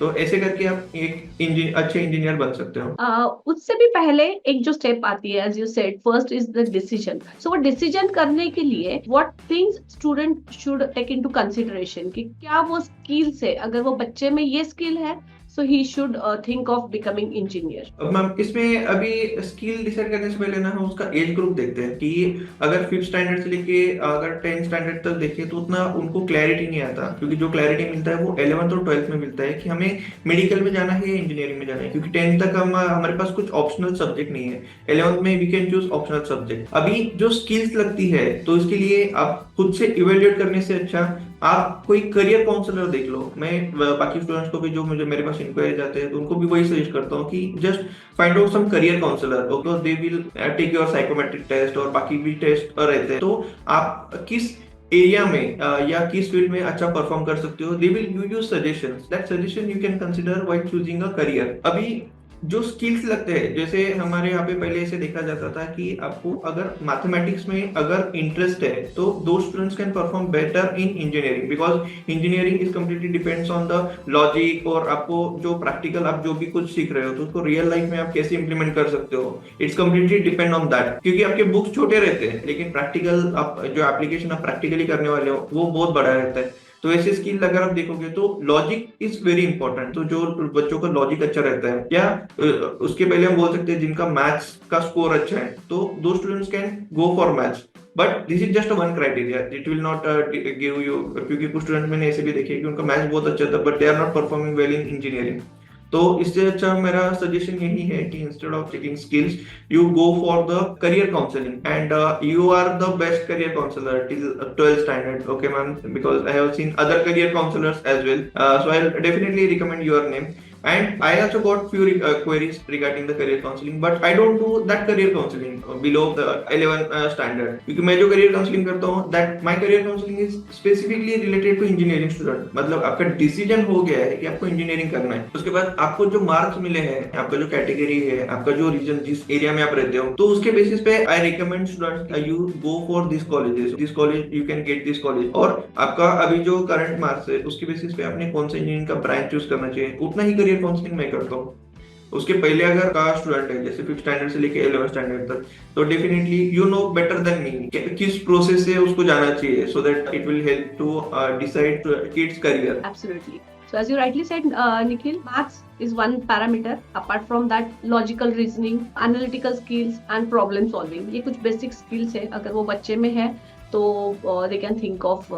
तो ऐसे करके आप एक अच्छे इंजीनियर बन सकते हो। उससे भी पहले एक जो स्टेप आती है, as you said, first is the decision. So वो डिसीजन करने के लिए what things student should take into consideration, कि क्या वो स्किल्स है, अगर वो बच्चे में ये स्किल है so he should think of becoming engineer. अब मैम इसमें अभी स्किल डिसाइड करने से पहले ना हम उसका एज ग्रुप देखते हैं कि अगर 5th स्टैंडर्ड से लेके अगर 10th स्टैंडर्ड तक देखें तो उतना उनको क्लैरिटी नहीं आता, क्योंकि जो क्लैरिटी मिलता है वो 11th और 12th में मिलता है कि हमें मेडिकल में जाना है या इंजीनियरिंग में जाना है, क्योंकि 10th तक हमारे पास कुछ ऑप्शनल सब्जेक्ट नहीं है। 11th में we can choose optional subject. अभी जो स्किल्स लगती है तो इसके लिए आप खुद से इवेल्युएट करने से अच्छा आप कोई करियर काउंसलर देख लो। मैं बाकी स्टूडेंट्स को भी जो मुझे मेरे पास इंक्वायरी जाते हैं तो उनको भी वही सजेस्ट करता हूँ कि just find out some career counsellor, okay, they will take your psychometric test और बाकी भी टेस्ट रहते हैं। तो आप किस एरिया में या किस फील्ड में अच्छा परफॉर्म कर सकते हो, they will give you suggestions, that suggestion you can consider while choosing a career. अभी जो स्किल्स लगते हैं, जैसे हमारे यहाँ पे पहले ऐसे देखा जाता था कि आपको अगर मैथमेटिक्स में अगर इंटरेस्ट है तो दो students can perform better in engineering, because engineering is completely depends on the logic, और आपको जो प्रैक्टिकल आप जो भी कुछ सीख रहे हो तो उसको रियल लाइफ में आप कैसे इंप्लीमेंट कर सकते हो, it's completely depend on that. क्योंकि आपके बुक्स छोटे रहते हैं लेकिन प्रैक्टिकल आप जो एप्लीकेशन आप प्रैक्टिकली करने वाले हो वो बहुत बड़ा रहता है। तो ऐसे स्किल अगर आप देखोगे तो लॉजिक इज वेरी इंपॉर्टेंट। तो जो बच्चों का लॉजिक अच्छा रहता है, या उसके पहले हम बोल सकते हैं जिनका मैथ्स का स्कोर अच्छा है, तो दो students can go for maths, but this is just one criteria, it will not give you, क्योंकि कुछ स्टूडेंट मैंने ऐसे भी देखे कि उनका मैथ्स बहुत अच्छा था but they are not performing well in engineering. तो इससे अच्छा मेरा सजेशन यही है कि instead of checking skills you go for the career counselling, and you are the best career counsellor till 12th standard, okay ma'am, because I have seen other career counselors as well, so I'll definitely recommend your name. And I also got few queries regarding the career counseling, but I don't do that career counseling below the 11th standard, क्योंकि मैं जो career counseling करता हूँ that my career counseling is specifically related to engineering student। मतलब आपका decision हो गया है कि आपको इंजीनियरिंग करना है, उसके बाद आपको जो मार्क्स मिले हैं, आपका जो कैटेगरी है, आपका जो रीजन जिस एरिया में आप रहते हो, तो उसके बेसिस पे I recommend students you go for this colleges, this college you can get this college. और आपका अभी जो करंट मार्क्स है उसके बेसिस पे आपने कौन सा इंजीनियरिंग का ब्रांच चूज करना चाहिए, उतना ही करियर काउंसलिंग मैं करता हूँ। उसके पहले अगर का स्टूडेंट है जैसे 5th स्टैंडर्ड से लेके 11th स्टैंडर्ड तक, तो definitely you know better than me किस प्रोसेस से उसको जाना चाहिए, so that it will help to decide kids career. Absolutely. So as you rightly said, Nikhil, maths is one parameter. Apart from that, logical reasoning, analytical skills and problem solving, ये कुछ basic skills है। अगर वो बच्चे में है तो they can think of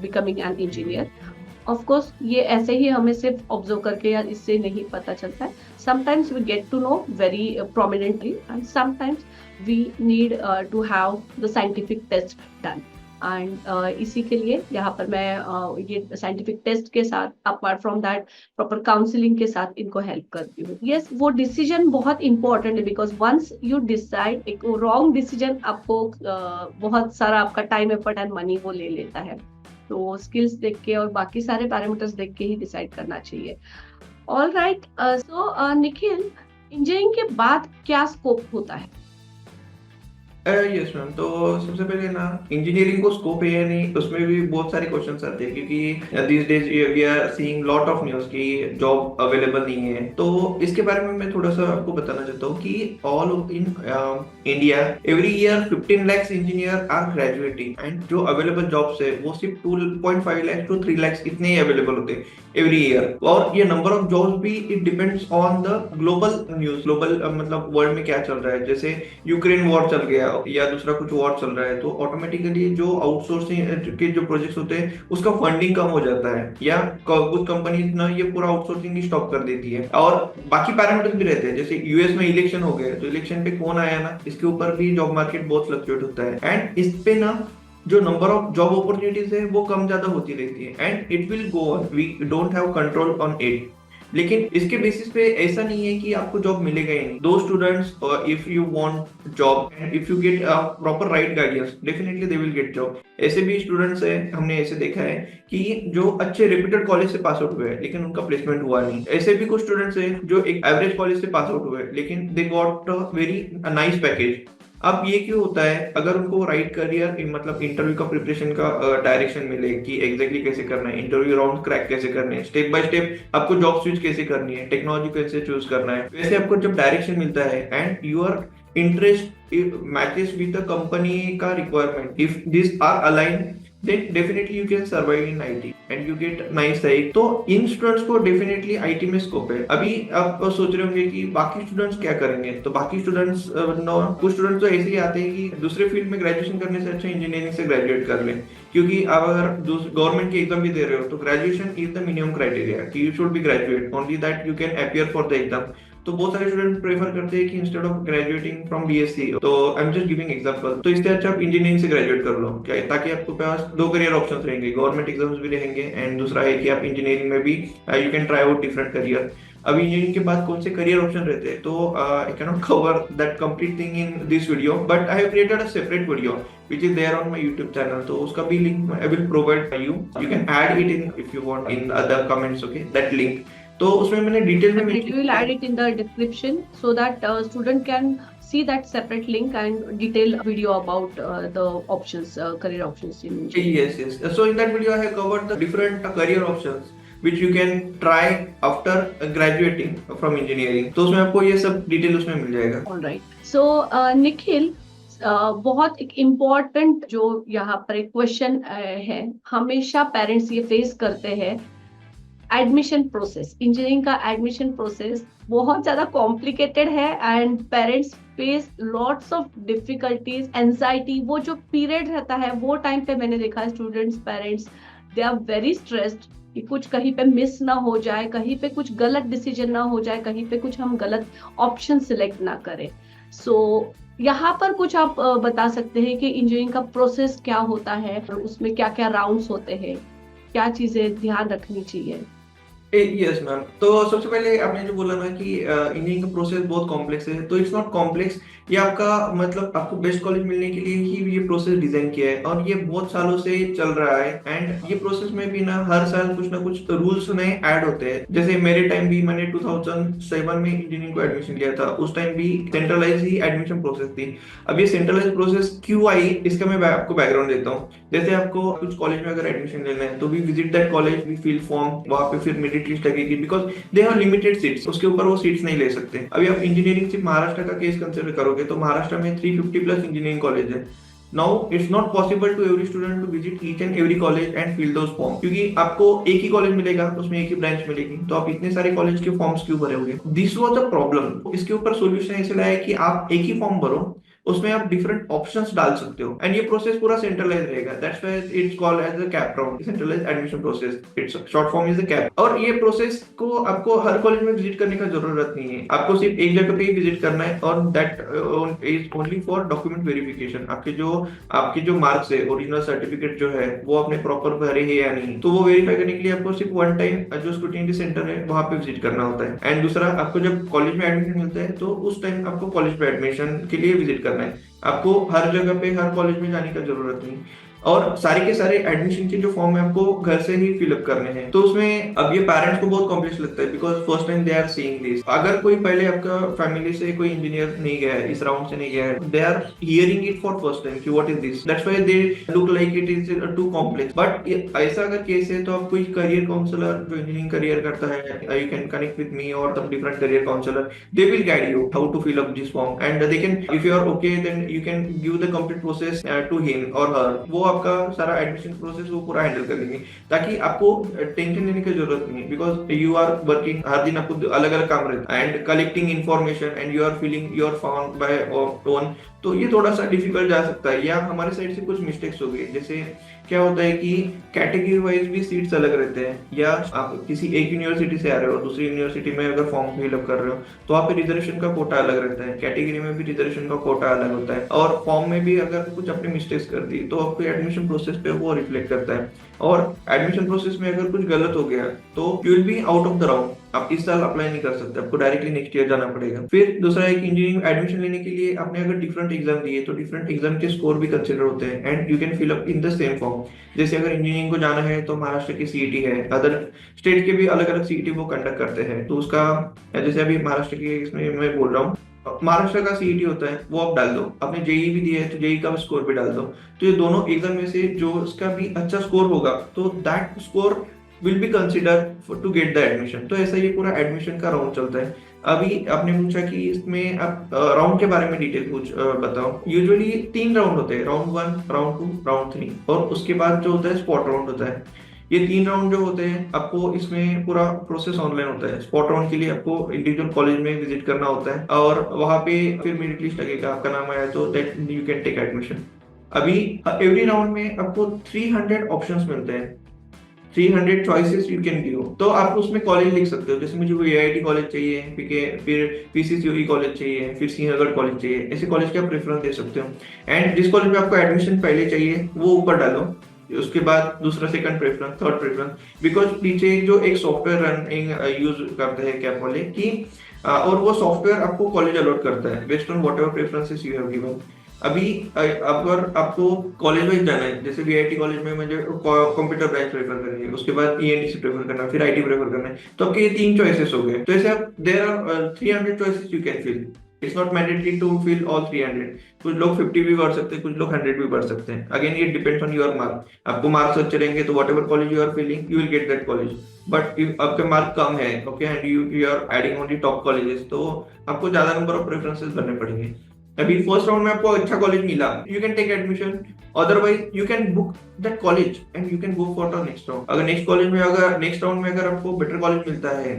becoming an engineer. Of course, ये ऐसे ही हमें सिर्फ ऑब्जर्व करके या इससे नहीं पता चलता है। Sometimes we get to know very prominently, and sometimes we need to have the scientific test done. And इसी के लिए यहाँ पर मैं ये साइंटिफिक टेस्ट के साथ, apart from that proper counselling के साथ इनको हेल्प करती हूँ। यस, वो डिसीजन बहुत इंपॉर्टेंट है, बिकॉज वंस यू डिसाइड, एक रॉन्ग डिसीजन आपको बहुत सारा आपका टाइम, एफर्ट एंड मनी वो ले लेता है। तो स्किल्स देख के और बाकी सारे पैरामीटर्स देख के ही डिसाइड करना चाहिए। ऑल राइट, सो निखिल, इंजीनियरिंग के बाद क्या स्कोप होता है? यस मैम, तो सबसे पहले ना इंजीनियरिंग को स्कोप है या नहीं, उसमें भी बहुत सारे क्वेश्चंस आते हैं, क्योंकि this days we are seeing lot of news कि जॉब अवेलेबल नहीं है। तो इसके बारे में मैं थोड़ा सा आपको बताना चाहता हूँ कि all in India every year 15 lakhs engineer are graduating, and जो अवेलेबल जॉब्स है वो सिर्फ 2.5 lakhs to 3 lakhs इतने ही अवेलेबल होते हैं एवरी ईयर। और ये नंबर ऑफ जॉब्स भी it depends on the global news, global मतलब वर्ल्ड में क्या चल रहा है। जैसे यूक्रेन वॉर चल गया, या दूसरा कुछ और चल रहा है, तो ऑटोमेटिकली जो आउटसोर्सिंग के जो प्रोजेक्ट्स होते हैं उसका फंडिंग कम हो जाता है, या कुछ कंपनी ना ये पूरा आउटसोर्सिंग ही स्टॉप कर देती है। और बाकी पैरामीटर्स भी रहते हैं, जैसे यूएस में इलेक्शन हो गए, तो इलेक्शन पे कौन आया ना, इसके ऊपर भी जॉब मार्केट बहुत फ्लक्चुएट होता है, एंड इस पे ना जो नंबर ऑफ जॉब अपॉर्चुनिटीज है वो कम ज्यादा होती रहती है, and it will go on, we don't have control on it. लेकिन इसके बेसिस पे ऐसा नहीं है कि आपको जॉब मिलेगा ही नहीं। दो students, if you want job and if you get proper right guidance, definitely they will get job. ऐसे भी स्टूडेंट्स हैं, हमने ऐसे देखा है कि जो अच्छे रेप्यूटेड कॉलेज से पास आउट हुए लेकिन उनका प्लेसमेंट हुआ नहीं। ऐसे भी कुछ स्टूडेंट्स हैं जो एक एवरेज कॉलेज से पास आउट हुए लेकिन they got very nice package. अब ये क्यों होता है? अगर उनको राइट करियर मतलब इंटरव्यू का प्रिपरेशन का डायरेक्शन मिले कि एग्जैक्टली कैसे करना है, इंटरव्यू राउंड क्रैक कैसे करने हैं, स्टेप बाय स्टेप आपको जॉब स्विच कैसे करनी है, टेक्नोलॉजी कैसे चूज करना है, वैसे आपको जब डायरेक्शन मिलता है and your interest matches with the company का requirement, if this are align, then definitely you can survive in IT and you get nice hike। तो इन स्टूडेंट्स को डेफिनेटली IT में स्कोप है। अभी आप सोच रहे होंगे कि बाकी स्टूडेंट्स क्या करेंगे, तो बाकी स्टूडेंट्स कुछ स्टूडेंट्स तो ऐसे ही आते हैं कि दूसरे फील्ड में ग्रेजुएशन करने से अच्छा इंजीनियरिंग से ग्रेजुएट कर लें, क्योंकि आप अगर गवर्नमेंट की एग्जाम भी दे रहे हो तो graduation is the minimum criteria कि you should be graduate, only that you can appear for the exam. तो बहुत सारे स्टूडेंट प्रेफर करते हैं कि instead of graduating from BSc, तो I am just giving example, तो इससे अच्छा आप इंजीनियरिंग से ग्रेजुएट कर लो क्या, ताकि आपके पास दो करियर ऑप्शंस रहेंगे, गवर्नमेंट एग्जाम्स भी रहेंगे एंड दूसरा है कि आप इंजीनियरिंग में भी you can try out different career. अब इंजीनियरिंग के बाद कौन से करियर ऑप्शन रहते हैं, तो I can not cover that complete thing in this video, but I have created a separate video which is there on my YouTube channel, तो उसका भी link I will provide you, you can add it in if you want in other comments, okay, that link। तो उसमें मैंने detail में We will add it in the description so that student can see that separate link and detailed video about the options, career options in engineering. yes, so in that video I have covered the different career options which you can try after graduating from engineering, तो उसमें आपको ये सब detail उसमें मिल जाएगा। All right, so Nikhil, बहुत एक important जो यहाँ पर एक क्वेश्चन है, हमेशा पेरेंट्स ये फेस करते हैं, एडमिशन प्रोसेस, इंजीनियरिंग का एडमिशन प्रोसेस बहुत ज्यादा कॉम्प्लिकेटेड है and parents face lots of difficulties, anxiety. वो जो पीरियड रहता है वो टाइम पे मैंने देखा है students, parents, they are very stressed कि कुछ कहीं पे मिस ना हो जाए, कहीं पे कुछ गलत डिसीजन ना हो जाए, कहीं पे कुछ हम गलत ऑप्शन सिलेक्ट ना करें। सो यहाँ पर कुछ आप बता सकते हैं कि इंजीनियरिंग का प्रोसेस क्या होता है, उसमें क्या क्या राउंड्स होते हैं, क्या चीजें ध्यान रखनी चाहिए? यस मैम, तो सबसे पहले आपने जो बोला ना कि इंजीनियरिंग का प्रोसेस बहुत कॉम्प्लेक्स है, तो इट्स नॉट कॉम्प्लेक्स, ये आपका मतलब आपको बेस्ट कॉलेज मिलने के लिए ही ये प्रोसेस डिजाइन किया है और ये बहुत सालों से चल रहा है। एंड ये प्रोसेस में भी ना हर साल कुछ ना कुछ रूल्स नए ऐड होते हैं। जैसे मेरे टाइम भी मैंने 2007 में इंजीनियरिंग को एडमिशन लिया था, उस टाइम भी सेंट्रलाइज ही एडमिशन प्रोसेस थी। अब ये सेंट्रलाइज प्रोसेस क्यों आई, इसका मैं आपको बैकग्राउंड देता हूँ। जैसे आपको कुछ कॉलेज में अगर एडमिशन लेना है तो भी visit that college, we fill form, वहाँ पे फिर मेरिट लिस्ट लगेगी, because they have limited seats, उसके ऊपर वो सीट्स नहीं ले सकते। अभी आप इंजीनियरिंग सिर्फ महाराष्ट्र का केस कंसिडर करोगे तो महाराष्ट्र में 350 प्लस इंजीनियरिंग कॉलेज है। Now it's not possible to every student to visit each and every college and fill those form, क्योंकि आपको एक ही कॉलेज मिलेगा, उसमें एक ही ब्रांच मिलेगी, तो आप इतने सारे कॉलेज के फॉर्म्स क्यों भरोगे? This was a problem. इसके ऊपर सोल्यूशन ऐसे लाया कि आप एक ही फॉर्म भरो, उसमें आप डिफरेंट ऑप्शंस डाल सकते हो एंड ये प्रोसेस पूरा सेंट्रलाइज रहेगा। That's why it's called as the CAP round, centralised admission process, it's short form is the CAP. और ये प्रोसेस को आपको हर कॉलेज में विजिट करने का जरूरत नहीं है, आपको सिर्फ एक जगह पे ही विजिट करना है और that is only for document verification. आपके जो मार्क्स है, ओरिजिनल सर्टिफिकेट जो है वो आपने प्रॉपर भरे है या नहीं, तो वो वेरीफाई करने के लिए आपको सिर्फ वन टाइम जो स्क्रूटिनी सेंटर है वहां पे विजिट करना होता है। एंड दूसरा, आपको जब कॉलेज में एडमिशन मिलता है तो उस टाइम आपको कॉलेज में एडमिशन के लिए विजिट करना है, आपको हर जगह पे हर कॉलेज में जाने का जरूरत नहीं। और सारे के सारे एडमिशन के जो फॉर्म है आपको घर से ही फिलअप करने हैं। तो उसमें अब ये पेरेंट्स को बहुत कॉम्प्लेक्स लगता है, because first time they are seeing this. अगर कोई पहले आपका फैमिली से कोई इंजीनियर नहीं गया है, इस राउंड से नहीं गया है, they are hearing it for first time कि what is this, that's why they look like it is too complex. But ऐसा अगर केस है तो आप कोई करियर काउंसलर जो इंजीनियरिंग करियर करता है, you can connect with me और some different career counsellor, they will guide you how to fill up this form and they can, if you are okay then you can give the complete process to him और her. वो आपका सारा admission process वो पूरा handle कर लेंगे, ताकि आपको टेंशन लेने की जरूरत नहीं, बिकॉज यू आर वर्किंग, हर दिन आपको अलग अलग काम रहता है and collecting information and you are feeling you are found by own, तो ये थोड़ा सा डिफिकल्ट जा सकता है, या हमारे साइड से कुछ मिस्टेक्स हो गई। जैसे क्या होता है कि कैटेगरी वाइज भी सीट्स अलग रहते हैं, या आप किसी एक यूनिवर्सिटी से आ रहे हो दूसरी यूनिवर्सिटी में अगर फॉर्म फिलअप कर रहे हो तो वहाँ पे रिजर्वेशन का कोटा अलग रहता है, कैटेगरी में भी रिजर्वेशन का कोटा अलग होता है, और फॉर्म में भी अगर कुछ अपनी मिस्टेक्स कर दी तो आपके एडमिशन प्रोसेस पे वो रिफ्लेक्ट करता है, और एडमिशन प्रोसेस में अगर कुछ गलत हो गया तो you will be out of the round, आप इस साल अप्लाई नहीं कर सकते, आपको डायरेक्टली नेक्स्ट ईयर जाना पड़ेगा। फिर दूसरा है कि इंजीनियरिंग एडमिशन लेने के लिए आपने अगर डिफरेंट एग्जाम दिए तो डिफरेंट एग्जाम के स्कोर भी कंसिडर होते हैं and you can fill up in the same form. जैसे अगर इंजीनियरिंग को जाना है तो महाराष्ट्र की सीईटी है, अदर स्टेट के भी अलग अलग सीईटी वो कंडक्ट करते हैं, तो उसका जैसे अभी महाराष्ट्र की इसमें मैं बोल रहा हूँ, महाराष्ट्र का सीईटी होता है वो आप डाल दो, आपने जेई भी दिया है तो जेई का स्कोर भी डाल दो, तो ये दोनों एग्जाम में से जो उसका भी अच्छा स्कोर होगा तो that score will be consider to get the admission. तो ऐसा ये पूरा एडमिशन का राउंड चलता है। अभी आपने पूछा कि इसमें आप राउंड के बारे में डिटेल कुछ बताओ। यूजुअली 3 राउंड होते हैं, राउंड 1, राउंड 2, राउंड 3, और उसके बाद जो होता है स्पॉट राउंड होता है। ये 3 राउंड जो होते हैं आपको इसमें पूरा प्रोसेस ऑनलाइन होता है। स्पॉट राउंड के लिए आपको इंडिविजुअल कॉलेज में विजिट करना होता है और वहां पे फिर मेरिट लिस्ट लगेगा, आपका नाम आया तो that you can take admission. अभी एवरी राउंड में आपको 300 ऑप्शंस मिलते हैं, 300 चॉइसेस यू कैन गिव, तो आप उसमें कॉलेज लिख सकते हो। जैसे मुझे AIT कॉलेज चाहिए, फिर PCCOE कॉलेज चाहिए, फिर सिंहगढ़ कॉलेज चाहिए, ऐसे कॉलेज का प्रेफरेंस दे सकते हो। एंड जिस कॉलेज में आपको एडमिशन पहले चाहिए वो ऊपर डालो, उसके बाद दूसरा, second preference, third preference, because पीछे जो एक सॉफ्टवेयर रनिंग यूज करते हैं कैप वाले की, और वो सॉफ्टवेयर आपको कॉलेज अलॉट करता है based on whatever preferences you have given. अभी अगर आपको कॉलेज वाइज जाना है, जैसे VIT कॉलेज में मुझे कंप्यूटर ब्रांच प्रेफर करनी है, उसके बाद ENTC प्रेफर करना है, फिर IT प्रेफर करना है, तो आपके ये 3 चॉइसेस हो गए। तो ऐसे आप there are 300 choices you can fill, it's not mandatory to fill all 300। कुछ लोग 50 भी भर सकते हैं, कुछ लोग 100 भी भर सकते हैं। अगेन ये डिपेंड्स ऑन योर मार्क, आपको मार्क्स अच्छे रहेंगे तो whatever college you are filling you will get that college. But if आपके मार्क कम है, okay, and you are adding only top colleges, तो आपको ज्यादा नंबर ऑफ प्रेफरेंसेस भरने पड़ेंगे। अभी फर्स्ट राउंड में आपको अच्छा कॉलेज मिला, you can take admission, otherwise you can book that college and you can go for the next round. अगर नेक्स्ट राउंड में अगर आपको बेटर कॉलेज मिलता है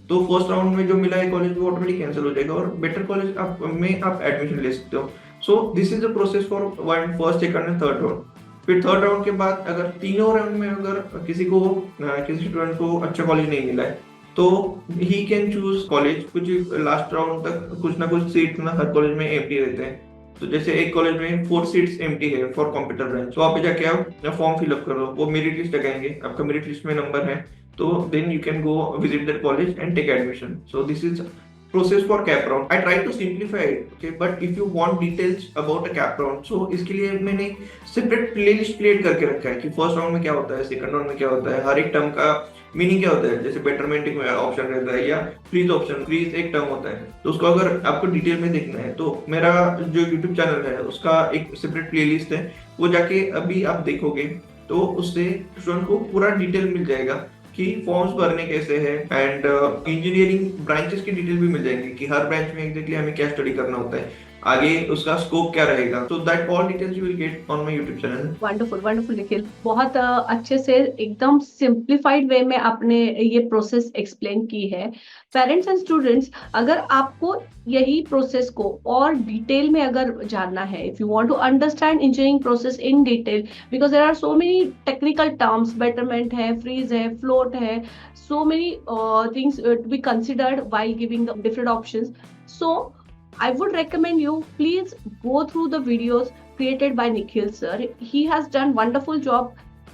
तो फर्स्ट राउंड में जो मिला है कॉलेज वो ऑटोमेटिक कैंसिल हो जाएगा और बेटर कॉलेज आप एडमिशन ले सकते हो। सो this is the process for first, second and third round. फिर थर्ड राउंड के बाद अगर तीनों राउंड में अगर किसी स्टूडेंट को अच्छा कॉलेज नहीं मिला है तो ही कैन चूज कॉलेज, कुछ लास्ट राउंड तक कुछ ना कुछ सीट ना हर कॉलेज में एम्प्टी रहते हैं। तो जैसे एक कॉलेज में 4 सीट्स एम्प्टी है फॉर कंप्यूटर ब्रांच, तो वहाँ पे जाके आप फॉर्म फिलअप करो, वो मेरिट लिस्ट लगाएंगे, आपका मेरिट लिस्ट में नंबर है तो then you can go visit that college and take admission. So this is process for cap round. I try to simplify it, okay, but if you want details about a cap round, so इसके लिए मैंने separate playlist create करके रखा है कि first round में क्या होता है, सेकंड राउंड में क्या होता है, हर एक टर्म का मीनिंग क्या होता है। जैसे बेटरमेंट एक ऑप्शन रहता है या फ्रीज ऑप्शन, फ्रीज एक टर्म होता है, तो उसको अगर आपको डिटेल में देखना है तो मेरा जो यूट्यूब चैनल है उसका एक सेपरेट प्लेलिस्ट है, वो जाके अभी आप देखोगे तो उससे स्टूडेंट को पूरा डिटेल मिल जाएगा कि फॉर्म्स भरने कैसे हैं एंड इंजीनियरिंग ब्रांचेस की डिटेल भी मिल जाएंगी कि हर ब्रांच में एग्जैक्टली हमें क्या स्टडी करना होता है, आगे उसका स्कोप क्या रहेगा। तो that all details you will get on my YouTube channel. Wonderful Nikhil, बहुत अच्छे से एकदम सिंप्लीफाइड वे में आपने ये प्रोसेस एक्सप्लेन की है। पेरेंट्स एंड स्टूडेंट्स, अगर आपको यही प्रोसेस को और डिटेल में अगर जानना है, if you want to understand engineering process in detail, because there are so many technical terms, betterment है, फ्रीज है, फ्लोट है, so many things to be considered while giving the different options. So I would recommend you please go through the videos created by Nikhil sir. He has done wonderful job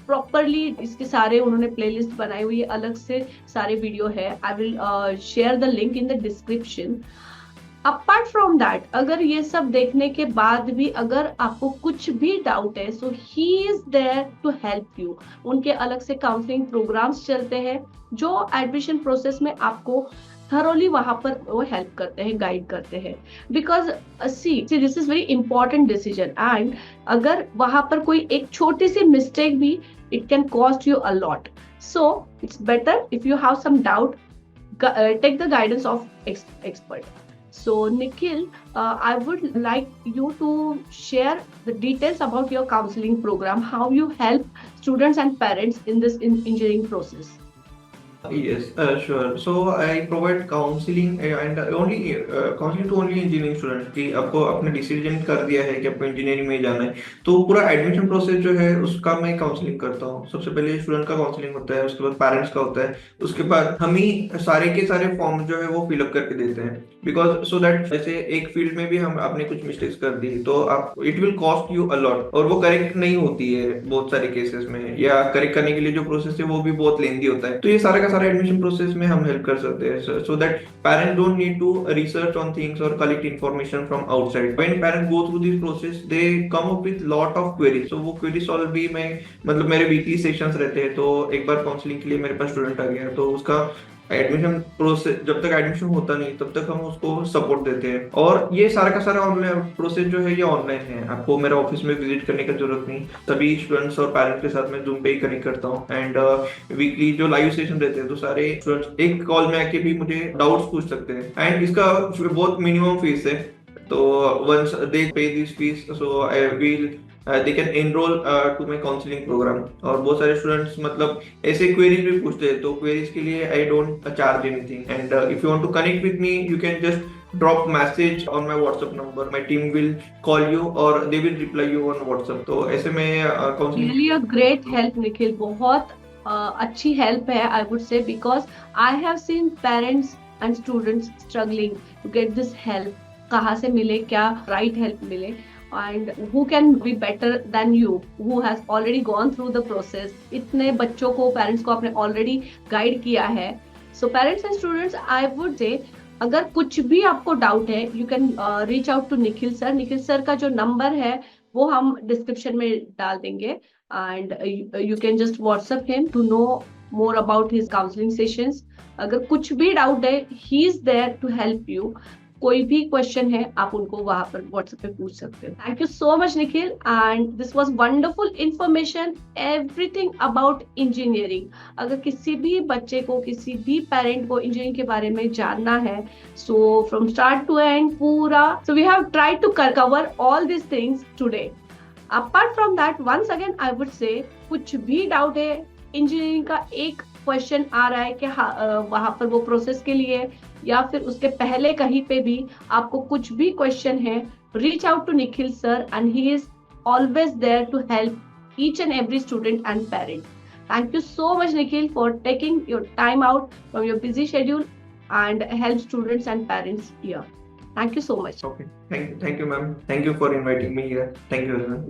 properly. इसके सारे उन्होंने playlist बनाई हुई है, अलग से सारे video है। I will share the link in the description. Apart from that, अगर ये सब देखने के बाद भी अगर आपको कुछ भी डाउट है, so he is there to help you. उनके अलग से काउंसलिंग प्रोग्राम्स चलते हैं जो एडमिशन प्रोसेस में आपको थरोली वहां पर वो हेल्प करते हैं, गाइड करते हैं। Because see this is very important decision and अगर वहां पर कोई एक छोटी सी मिस्टेक भी, it can cost you a lot. So it's better if you have some doubt, take the guidance of expert. So Nikhil, I would like you to share the details about your counseling program, how you help students and parents in this engineering process. Yes, sure. So I provide counseling and only counseling to only engineering student कि आपको अपने decision कर दिया है कि आपको engineering में जाना है, तो पूरा एडमिशन प्रोसेस जो है उसका मैं काउंसलिंग करता हूँ। सबसे पहले स्टूडेंट का काउंसलिंग होता है, उसके बाद पेरेंट्स का होता है, उसके बाद हम ही सारे के सारे फॉर्म जो है वो फिलअप करके देते हैं। बिकॉज सो दैट जैसे एक फील्ड में भी हम आपने कुछ मिस्टेक्स कर दी तो आप it will cost you a lot, और वो करेक्ट नहीं होती है बहुत सारे केसेस में, या करेक्ट करने के लिए जो प्रोसेस है वो भी बहुत लेंदी होता है। तो ये सारा का सारा एडमिशन प्रोसेस में हम हेल्प कर सकते हैं, so that parents don't need to research on things और collect information from outside. When parents go through this process they come up with lot of queries. So वो क्वेरी सॉल्व भी मैं मतलब मेरे वीकली सेशंस रहते हैं, तो एक बार काउंसलिंग के लिए मेरे पास स्टूडेंट आ गया तो उसका एडमिशन प्रोसेस, जब तक एडमिशन होता नहीं तब तक हम उसको सपोर्ट देते हैं। और ये सारा का सारा ऑनलाइन प्रोसेस जो है ये ऑनलाइन है, आपको मेरे ऑफिस में विजिट करने की जरूरत नहीं। सभी स्टूडेंट्स और पेरेंट्स के साथ मैं जूम पे ही कनेक्ट करता हूँ, एंड वीकली जो लाइव सेशन रहते हैं तो सारे स्टूडेंट्स एक कॉल में आके भी मुझे डाउट्स पूछ सकते हैं। एंड इसका बहुत मिनिमम फीस है, तो once they pay this fees so I will they can enrol to my counselling programme. और बहुत सारे स्टूडेंट्स मतलब ऐसे क्वेरीज भी पूछते हैं, तो क्वेरीज के लिए I don't charge anything. And if you want to connect with me you can just drop message on my WhatsApp number, my team will call you और they will reply you on WhatsApp. तो ऐसे में counselling Really a great help, Nikhil. बहुत अच्छी help है, I would say, because I have seen parents and students struggling to get this help. कहाँ से मिले, क्या right help मिले, and who can be better than you, who has already gone through the process. इतने बच्चों को, parents को आपने already guide किया है. So parents and students, I would say, अगर कुछ भी आपको डाउट है you can reach out to Nikhil sir. Nikhil sir का जो नंबर है वो हम डिस्क्रिप्शन में डाल देंगे, and you can just WhatsApp him to know more about his counselling sessions. अगर कुछ भी डाउट है, he is there to help you. कोई भी क्वेश्चन है आप उनको वहां पर व्हाट्सएप पे पूछ सकते हैं। Thank you so much Nikhil, and this was wonderful information, everything about engineering. अगर किसी भी बच्चे को, किसी भी पेरेंट को इंजीनियरिंग के बारे में जानना है, so from start to end पूरा, so we have tried to cover all this things today. Apart from that, once again I would say, कुछ भी डाउट है, इंजीनियरिंग का एक क्वेश्चन आ रहा है कि वहां पर वो प्रोसेस के लिए या फिर उसके पहले कहीं पे भी आपको कुछ भी क्वेश्चन है, reach out to Nikhil sir and he is always there to help each and every student and parent. Thank you so much, Nikhil, for taking your time out from your busy schedule and help students and parents here. Thank you so much. Okay, thank you ma'am, thank you for inviting me here, thank you everyone.